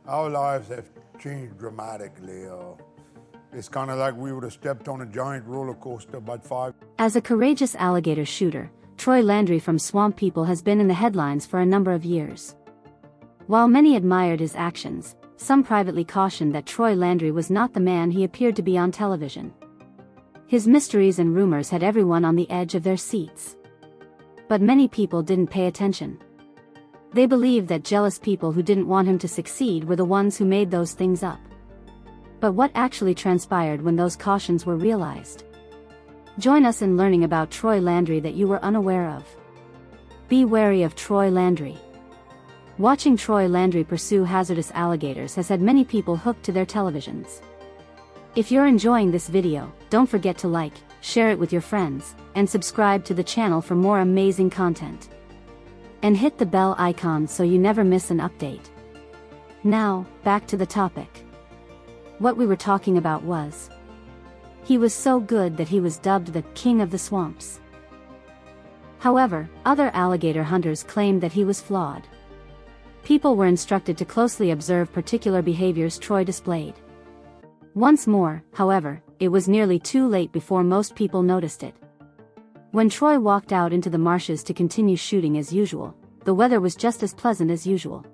Our lives have changed dramatically. It's kind of like we would have stepped on a giant roller coaster about 5. As a courageous alligator shooter, Troy Landry from Swamp People has been in the headlines for a number of years. While many admired his actions, some privately cautioned that Troy Landry was not the man he appeared to be on television. His mysteries and rumors had everyone on the edge of their seats. But many people didn't pay attention. They believed that jealous people who didn't want him to succeed were the ones who made those things up. But what actually transpired when those cautions were realized? Join us in learning about Troy Landry that you were unaware of. Be wary of Troy Landry. Watching Troy Landry pursue hazardous alligators has had many people hooked to their televisions. If you're enjoying this video, don't forget to like, share it with your friends, and subscribe to the channel for more amazing content. And hit the bell icon so you never miss an update. Now, back to the topic. What we were talking about was, he was so good that he was dubbed the King of the Swamps. However, other alligator hunters claimed that he was flawed. People were instructed to closely observe particular behaviors Troy displayed. Once more, however, it was nearly too late before most people noticed it. When Troy walked out into the marshes to continue shooting as usual, the weather was just as pleasant as usual.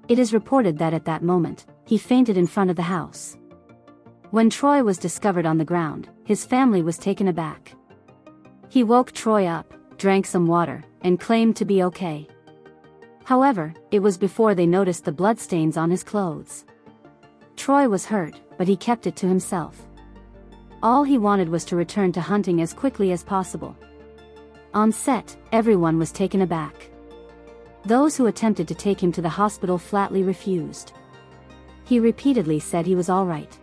It is reported that at that moment, he fainted in front of the house. When Troy was discovered on the ground, his family was taken aback. He woke Troy up, drank some water, and claimed to be okay. However, it was before they noticed the bloodstains on his clothes. Troy was hurt, but he kept it to himself. All he wanted was to return to hunting as quickly as possible. On set, everyone was taken aback. Those who attempted to take him to the hospital flatly refused. He repeatedly said he was all right.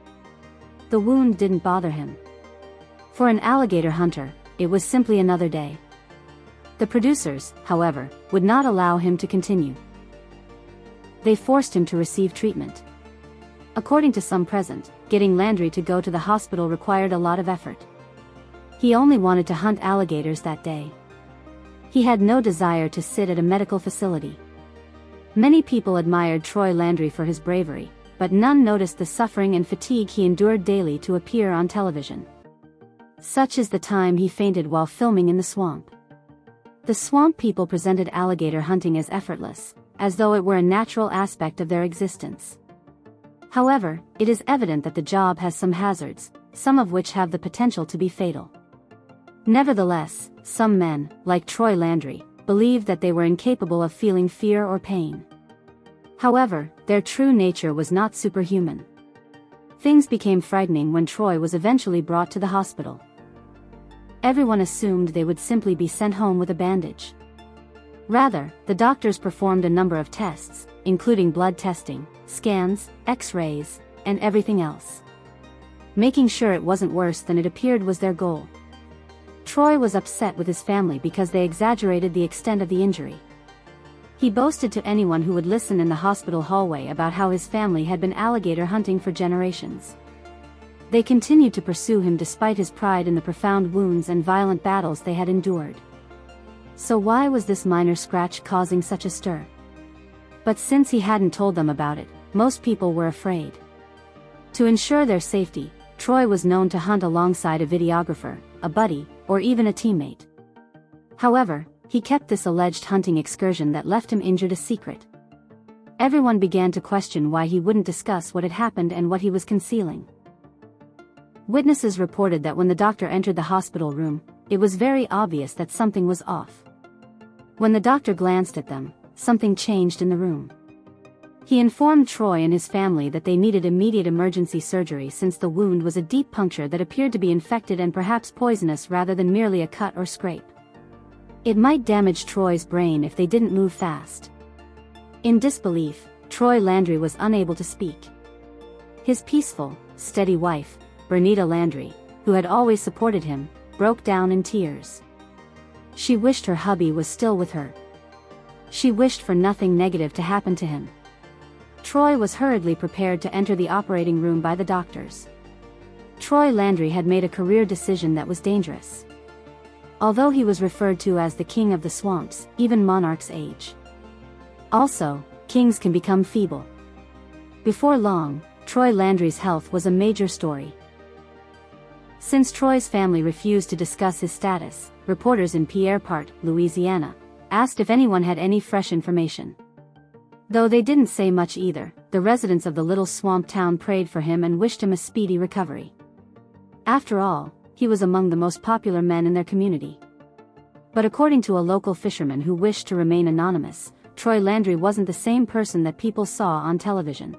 The wound didn't bother him. For an alligator hunter, it was simply another day. The producers, however, would not allow him to continue. They forced him to receive treatment. According to some present, getting Landry to go to the hospital required a lot of effort. He only wanted to hunt alligators that day. He had no desire to sit at a medical facility. Many people admired Troy Landry for his bravery, but none noticed the suffering and fatigue he endured daily to appear on television. Such is the time he fainted while filming in the swamp. The Swamp People presented alligator hunting as effortless, as though it were a natural aspect of their existence. However, it is evident that the job has some hazards, some of which have the potential to be fatal. Nevertheless, some men, like Troy Landry, believed that they were incapable of feeling fear or pain. However, their true nature was not superhuman. Things became frightening when Troy was eventually brought to the hospital. Everyone assumed they would simply be sent home with a bandage. Rather, the doctors performed a number of tests, including blood testing, scans, X-rays, and everything else. Making sure it wasn't worse than it appeared was their goal. Troy was upset with his family because they exaggerated the extent of the injury. He boasted to anyone who would listen in the hospital hallway about how his family had been alligator hunting for generations. They continued to pursue him despite his pride in the profound wounds and violent battles they had endured. So why was this minor scratch causing such a stir? But since he hadn't told them about it, most people were afraid. To ensure their safety, Troy was known to hunt alongside a videographer, a buddy, or even a teammate. However, he kept this alleged hunting excursion that left him injured a secret. Everyone began to question why he wouldn't discuss what had happened and what he was concealing. Witnesses reported that when the doctor entered the hospital room, it was very obvious that something was off. When the doctor glanced at them, something changed in the room. He informed Troy and his family that they needed immediate emergency surgery since the wound was a deep puncture that appeared to be infected and perhaps poisonous rather than merely a cut or scrape. It might damage Troy's brain if they didn't move fast. In disbelief, Troy Landry was unable to speak. His peaceful, steady wife, Bernita Landry, who had always supported him, broke down in tears. She wished her hubby was still with her. She wished for nothing negative to happen to him. Troy was hurriedly prepared to enter the operating room by the doctors. Troy Landry had made a career decision that was dangerous. Although he was referred to as the King of the Swamps, even monarchs age. Also, kings can become feeble. Before long, Troy Landry's health was a major story. Since Troy's family refused to discuss his status, reporters in Pierrepont, Louisiana, asked if anyone had any fresh information. Though they didn't say much either, the residents of the little swamp town prayed for him and wished him a speedy recovery. After all, he was among the most popular men in their community. But according to a local fisherman who wished to remain anonymous, Troy Landry wasn't the same person that people saw on television.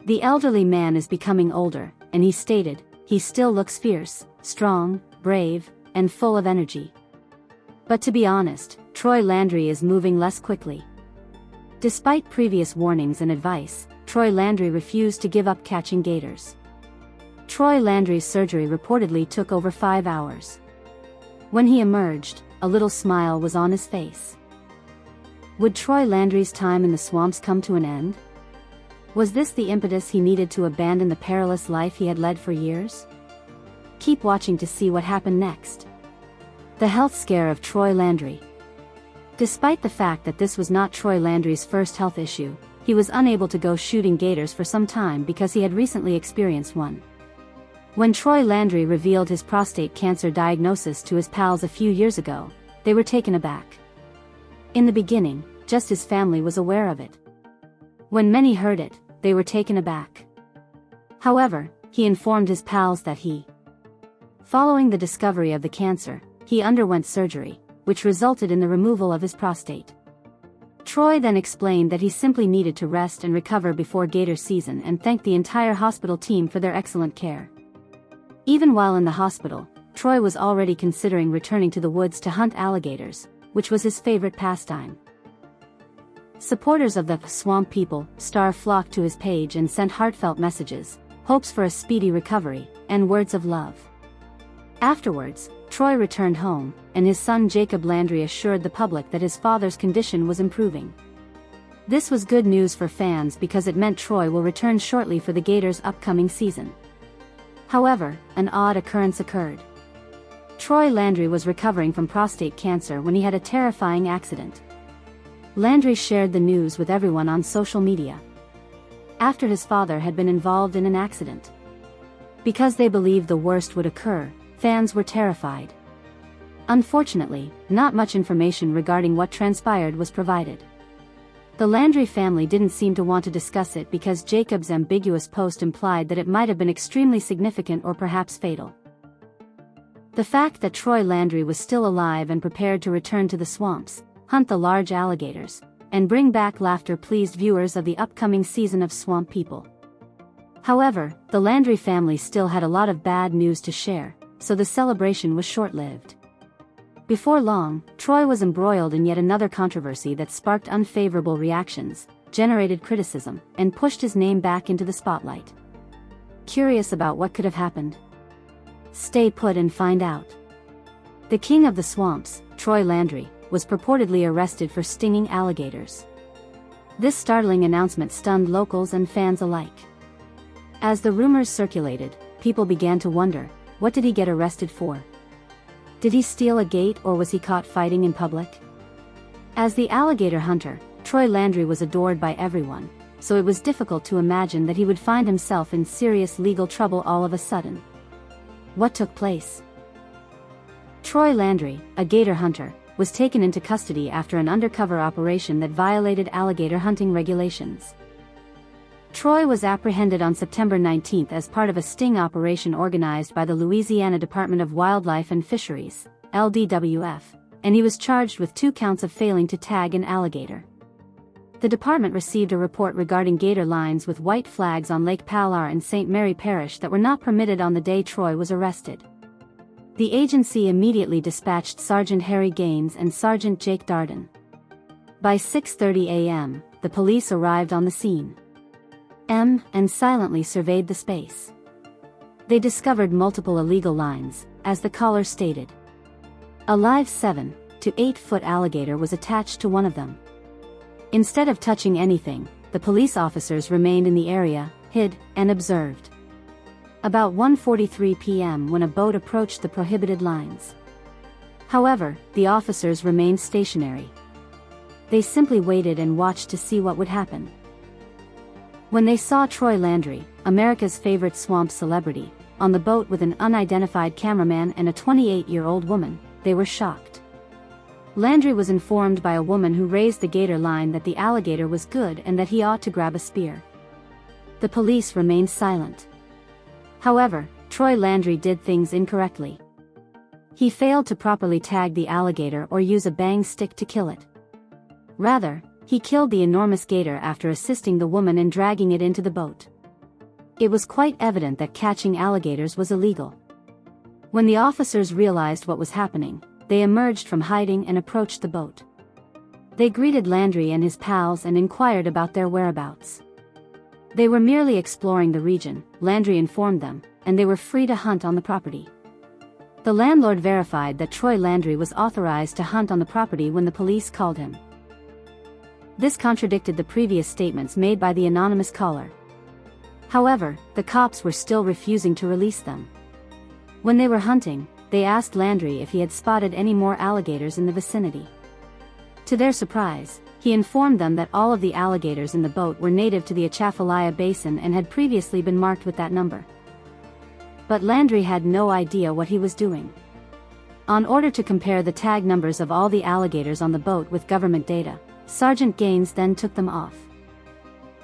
The elderly man is becoming older, and he stated, "He still looks fierce, strong, brave, and full of energy." But to be honest, Troy Landry is moving less quickly. Despite previous warnings and advice, Troy Landry refused to give up catching gators. Troy Landry's surgery reportedly took over 5 hours. When he emerged, a little smile was on his face. Would Troy Landry's time in the swamps come to an end? Was this the impetus he needed to abandon the perilous life he had led for years? Keep watching to see what happened next. The health scare of Troy Landry. Despite the fact that this was not Troy Landry's first health issue, he was unable to go shooting gators for some time because he had recently experienced one. When Troy Landry revealed his prostate cancer diagnosis to his pals a few years ago, they were taken aback. In the beginning, just his family was aware of it. When many heard it, they were taken aback. However, he informed his pals that following the discovery of the cancer, he underwent surgery, which resulted in the removal of his prostate. Troy then explained that he simply needed to rest and recover before gator season and thanked the entire hospital team for their excellent care. Even while in the hospital, Troy was already considering returning to the woods to hunt alligators, which was his favorite pastime. Supporters of the Swamp People star flocked to his page and sent heartfelt messages, hopes for a speedy recovery, and words of love. Afterwards, Troy returned home, and his son Jacob Landry assured the public that his father's condition was improving. This was good news for fans because it meant Troy will return shortly for the Gators' upcoming season. However, an odd occurrence occurred. Troy Landry was recovering from prostate cancer when he had a terrifying accident. Landry shared the news with everyone on social media. After his father had been involved in an accident. Because they believed the worst would occur, fans were terrified. Unfortunately, not much information regarding what transpired was provided. The Landry family didn't seem to want to discuss it because Jacob's ambiguous post implied that it might have been extremely significant or perhaps fatal. The fact that Troy Landry was still alive and prepared to return to the swamps, hunt the large alligators, and bring back laughter pleased viewers of the upcoming season of Swamp People. However, the Landry family still had a lot of bad news to share, so the celebration was short-lived. Before long, Troy was embroiled in yet another controversy that sparked unfavorable reactions, generated criticism, and pushed his name back into the spotlight. Curious about what could have happened? Stay put and find out. The king of the swamps, Troy Landry, was purportedly arrested for stinging alligators. This startling announcement stunned locals and fans alike. As the rumors circulated, people began to wonder, what did he get arrested for? Did he steal a gate or was he caught fighting in public? As the alligator hunter, Troy Landry was adored by everyone, so it was difficult to imagine that he would find himself in serious legal trouble all of a sudden. What took place? Troy Landry, a gator hunter, was taken into custody after an undercover operation that violated alligator hunting regulations. Troy was apprehended on September 19 as part of a sting operation organized by the Louisiana Department of Wildlife and Fisheries, LDWF, and he was charged with 2 counts of failing to tag an alligator. The department received a report regarding gator lines with white flags on Lake Palar and St. Mary Parish that were not permitted on the day Troy was arrested. The agency immediately dispatched Sergeant Harry Gaines and Sergeant Jake Darden. By 6:30 a.m., the police arrived on the scene. And silently surveyed the space. They discovered multiple illegal lines, as the caller stated. A live 7 to 8 foot alligator was attached to one of them. Instead of touching anything, the police officers remained in the area, hid, and observed. About 1:43 p.m. when a boat approached the prohibited lines. However, the officers remained stationary. They simply waited and watched to see what would happen. When they saw Troy Landry, America's favorite swamp celebrity, on the boat with an unidentified cameraman and a 28-year-old woman, they were shocked. Landry was informed by a woman who raised the gator line that the alligator was good and that he ought to grab a spear. The police remained silent. However, Troy Landry did things incorrectly. He failed to properly tag the alligator or use a bang stick to kill it. Rather, he killed the enormous gator after assisting the woman in dragging it into the boat. It was quite evident that catching alligators was illegal. When the officers realized what was happening, they emerged from hiding and approached the boat. They greeted Landry and his pals and inquired about their whereabouts. They were merely exploring the region, Landry informed them, and they were free to hunt on the property. The landlord verified that Troy Landry was authorized to hunt on the property when the police called him. This contradicted the previous statements made by the anonymous caller. However, the cops were still refusing to release them. When they were hunting, they asked Landry if he had spotted any more alligators in the vicinity. To their surprise, he informed them that all of the alligators in the boat were native to the Atchafalaya Basin and had previously been marked with that number. But Landry had no idea what he was doing. In order to compare the tag numbers of all the alligators on the boat with government data, Sergeant Gaines then took them off.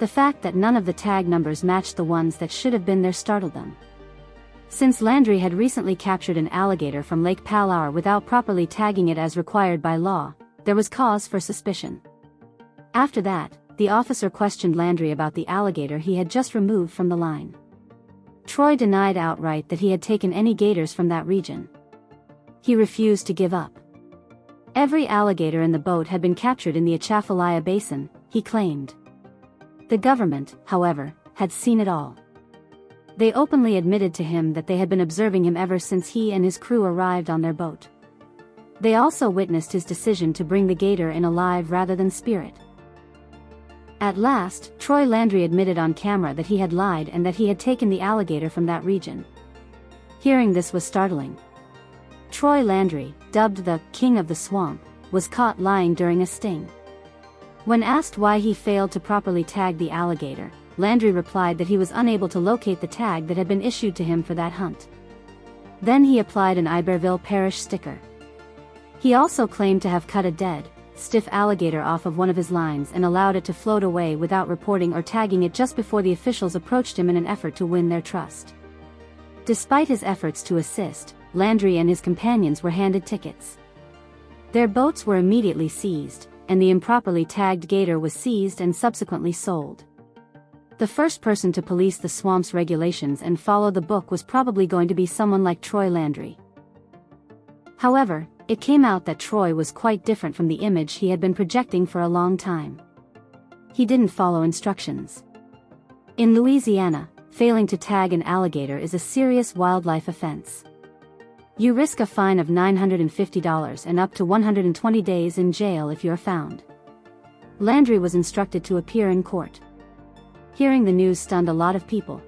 The fact that none of the tag numbers matched the ones that should have been there startled them. Since Landry had recently captured an alligator from Lake Palaur without properly tagging it as required by law, there was cause for suspicion. After that, the officer questioned Landry about the alligator he had just removed from the line. Troy denied outright that he had taken any gators from that region. He refused to give up. Every alligator in the boat had been captured in the Atchafalaya Basin, he claimed. The government, however, had seen it all. They openly admitted to him that they had been observing him ever since he and his crew arrived on their boat. They also witnessed his decision to bring the gator in alive rather than spear it. At last, Troy Landry admitted on camera that he had lied and that he had taken the alligator from that region. Hearing this was startling. Troy Landry, dubbed the King of the Swamp, was caught lying during a sting. When asked why he failed to properly tag the alligator, Landry replied that he was unable to locate the tag that had been issued to him for that hunt. Then he applied an Iberville Parish sticker. He also claimed to have cut a dead, stiff alligator off of one of his lines and allowed it to float away without reporting or tagging it just before the officials approached him in an effort to win their trust. Despite his efforts to assist, Landry and his companions were handed tickets. Their boats were immediately seized, and the improperly tagged gator was seized and subsequently sold. The first person to police the swamp's regulations and follow the book was probably going to be someone like Troy Landry. However, it came out that Troy was quite different from the image he had been projecting for a long time. He didn't follow instructions. In Louisiana, failing to tag an alligator is a serious wildlife offense. You risk a fine of $950 and up to 120 days in jail if you're found. Landry was instructed to appear in court. Hearing the news stunned a lot of people.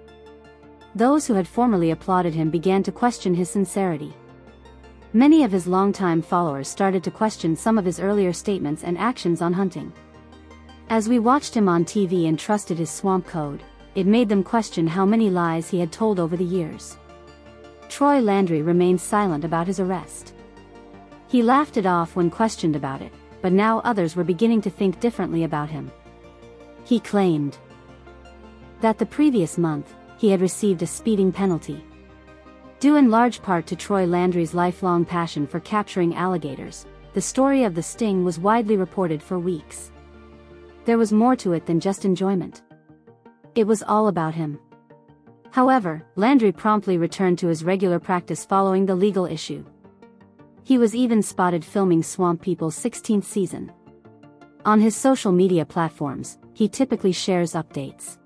Those who had formerly applauded him began to question his sincerity. Many of his longtime followers started to question some of his earlier statements and actions on hunting. As we watched him on TV and trusted his swamp code, it made them question how many lies he had told over the years. Troy Landry remained silent about his arrest. He laughed it off when questioned about it, but now others were beginning to think differently about him. He claimed that the previous month, he had received a speeding penalty. Due in large part to Troy Landry's lifelong passion for capturing alligators, the story of the sting was widely reported for weeks. There was more to it than just enjoyment. It was all about him. However, Landry promptly returned to his regular practice following the legal issue. He was even spotted filming Swamp People's 16th season. On his social media platforms, he typically shares updates.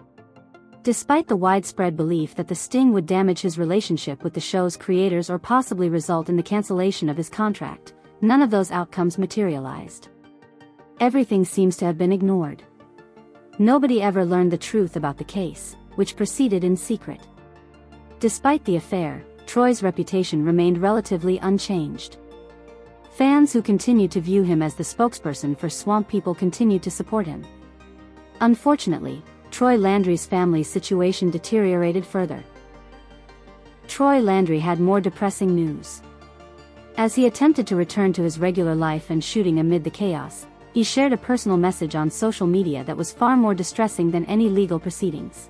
Despite the widespread belief that the sting would damage his relationship with the show's creators or possibly result in the cancellation of his contract, none of those outcomes materialized. Everything seems to have been ignored. Nobody ever learned the truth about the case, which proceeded in secret. Despite the affair, Troy's reputation remained relatively unchanged. Fans who continued to view him as the spokesperson for Swamp People continued to support him. Unfortunately, Troy Landry's family's situation deteriorated further. Troy Landry had more depressing news. As he attempted to return to his regular life and shooting amid the chaos, he shared a personal message on social media that was far more distressing than any legal proceedings.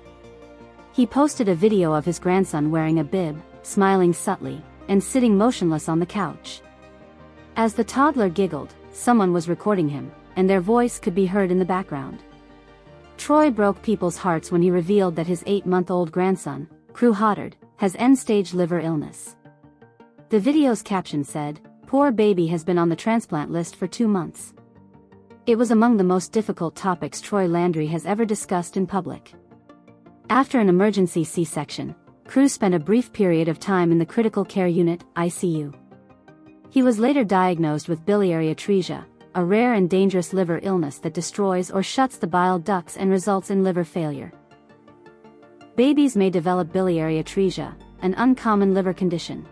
He posted a video of his grandson wearing a bib, smiling subtly, and sitting motionless on the couch. As the toddler giggled, someone was recording him, and their voice could be heard in the background. Troy broke people's hearts when he revealed that his 8-month-old grandson, Crew Hoddard, has end-stage liver illness. The video's caption said, "Poor baby has been on the transplant list for 2 months." It was among the most difficult topics Troy Landry has ever discussed in public. After an emergency C-section, Crew spent a brief period of time in the critical care unit, ICU. He was later diagnosed with biliary atresia, a rare and dangerous liver illness that destroys or shuts the bile ducts and results in liver failure. Babies may develop biliary atresia, an uncommon liver condition.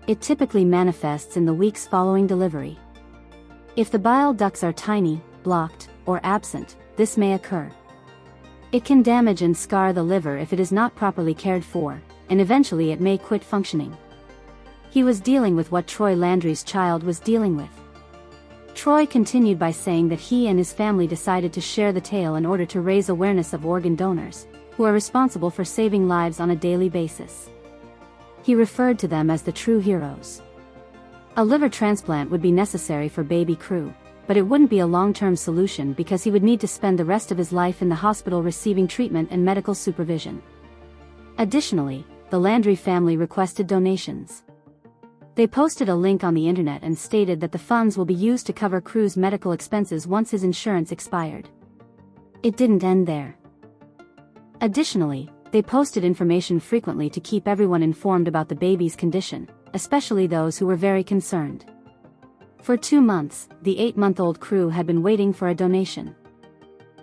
It typically manifests in the weeks following delivery. If the bile ducts are tiny, blocked, or absent, this may occur. It can damage and scar the liver if it is not properly cared for, and eventually it may quit functioning. He was dealing with what Troy Landry's child was dealing with. Troy continued by saying that he and his family decided to share the tale in order to raise awareness of organ donors, who are responsible for saving lives on a daily basis. He referred to them as the true heroes. A liver transplant would be necessary for baby Crew, but it wouldn't be a long-term solution because he would need to spend the rest of his life in the hospital receiving treatment and medical supervision. Additionally, the Landry family requested donations. They posted a link on the internet and stated that the funds will be used to cover Crew's medical expenses once his insurance expired. It didn't end there. Additionally, they posted information frequently to keep everyone informed about the baby's condition, especially those who were very concerned. For 2 months, the 8-month-old Crew had been waiting for a donation.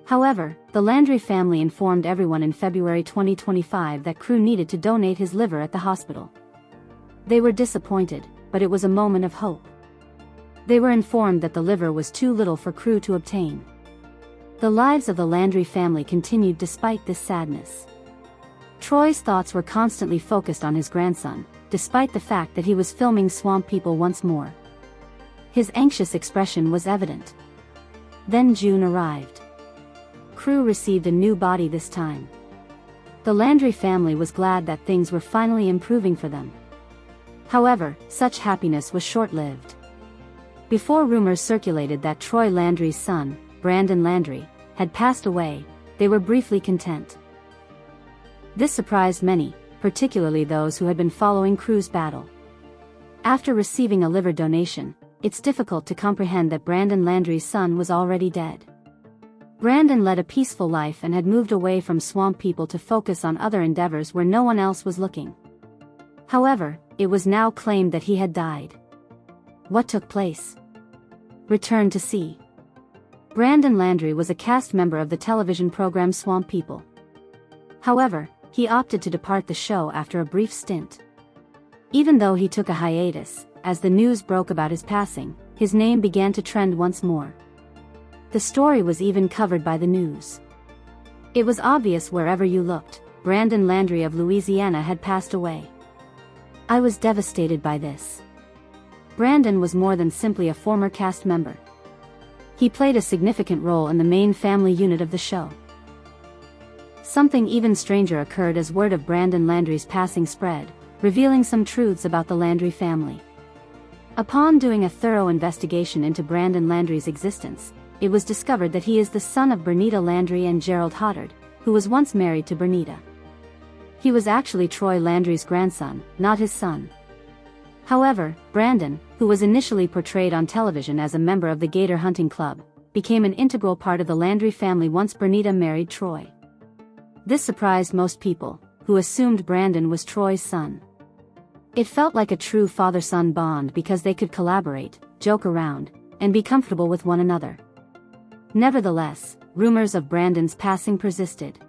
However, the Landry family informed everyone in February 2025 that Crew needed to donate his liver at the hospital. They were disappointed, but it was a moment of hope. They were informed that the liver was too little for Crew to obtain. The lives of the Landry family continued despite this sadness. Troy's thoughts were constantly focused on his grandson, despite the fact that he was filming Swamp People once more. His anxious expression was evident. Then June arrived. Crew received a new body this time. The Landry family was glad that things were finally improving for them. However, such happiness was short-lived. Before rumors circulated that Troy Landry's son, Brandon Landry, had passed away, they were briefly content. This surprised many, particularly those who had been following Crew's battle. After receiving a liver donation, it's difficult to comprehend that Brandon Landry's son was already dead. Brandon led a peaceful life and had moved away from Swamp People to focus on other endeavors where no one else was looking. However, it was now claimed that he had died. What took place? Return to sea. Brandon Landry was a cast member of the television program Swamp People. However, he opted to depart the show after a brief stint. Even though he took a hiatus, as the news broke about his passing, his name began to trend once more. The story was even covered by the news. It was obvious wherever you looked, Brandon Landry of Louisiana had passed away. I was devastated by this. Brandon was more than simply a former cast member. He played a significant role in the main family unit of the show. Something even stranger occurred as word of Brandon Landry's passing spread, revealing some truths about the Landry family. Upon doing a thorough investigation into Brandon Landry's existence, it was discovered that he is the son of Bernita Landry and Gerald Hoddard, who was once married to Bernita. He was actually Troy Landry's grandson, not his son. However, Brandon, who was initially portrayed on television as a member of the Gator Hunting Club, became an integral part of the Landry family once Bernita married Troy. This surprised most people, who assumed Brandon was Troy's son. It felt like a true father-son bond because they could collaborate, joke around, and be comfortable with one another. Nevertheless, rumors of Brandon's passing persisted.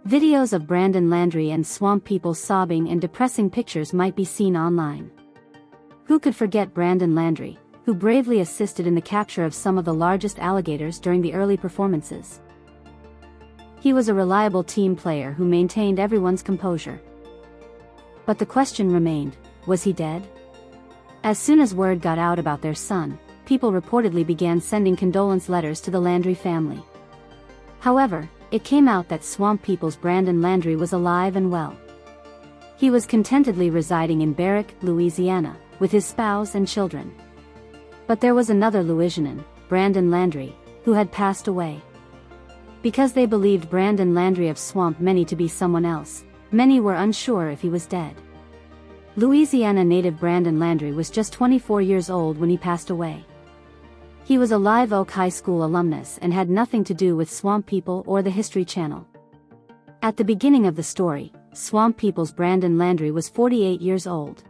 Videos of Brandon Landry and Swamp People sobbing and depressing pictures might be seen online. Who could forget Brandon Landry, who bravely assisted in the capture of some of the largest alligators during the early performances? He was a reliable team player who maintained everyone's composure. But the question remained, was he dead? As soon as word got out about their son, people reportedly began sending condolence letters to the Landry family. However, it came out that Swamp People's Brandon Landry was alive and well. He was contentedly residing in Barrick, Louisiana, with his spouse and children. But there was another Louisianan, Brandon Landry, who had passed away. Because they believed Brandon Landry of Swamp Many to be someone else, many were unsure if he was dead. Louisiana native Brandon Landry was just 24 years old when he passed away. He was a Live Oak High School alumnus and had nothing to do with Swamp People or the History Channel. At the beginning of the story, Swamp People's Brandon Landry was 48 years old.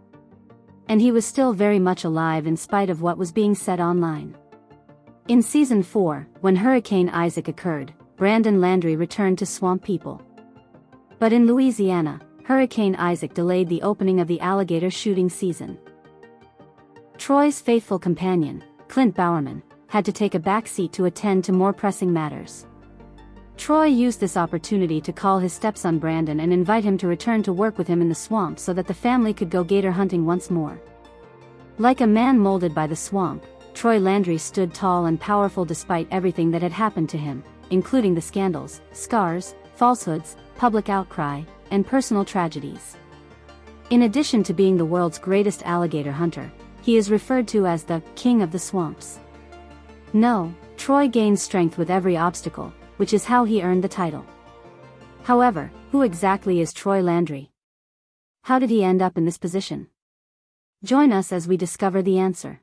And he was still very much alive in spite of what was being said online. In Season 4, when Hurricane Isaac occurred, Brandon Landry returned to Swamp People. But in Louisiana, Hurricane Isaac delayed the opening of the alligator shooting season. Troy's faithful companion, Clint Bowerman, had to take a back seat to attend to more pressing matters. Troy used this opportunity to call his stepson Brandon and invite him to return to work with him in the swamp so that the family could go gator hunting once more. Like a man molded by the swamp, Troy Landry stood tall and powerful despite everything that had happened to him, including the scandals, scars, falsehoods, public outcry, and personal tragedies. In addition to being the world's greatest alligator hunter, he is referred to as the King of the Swamps. No, Troy gained strength with every obstacle, which is how he earned the title. However, who exactly is Troy Landry? How did he end up in this position? Join us as we discover the answer.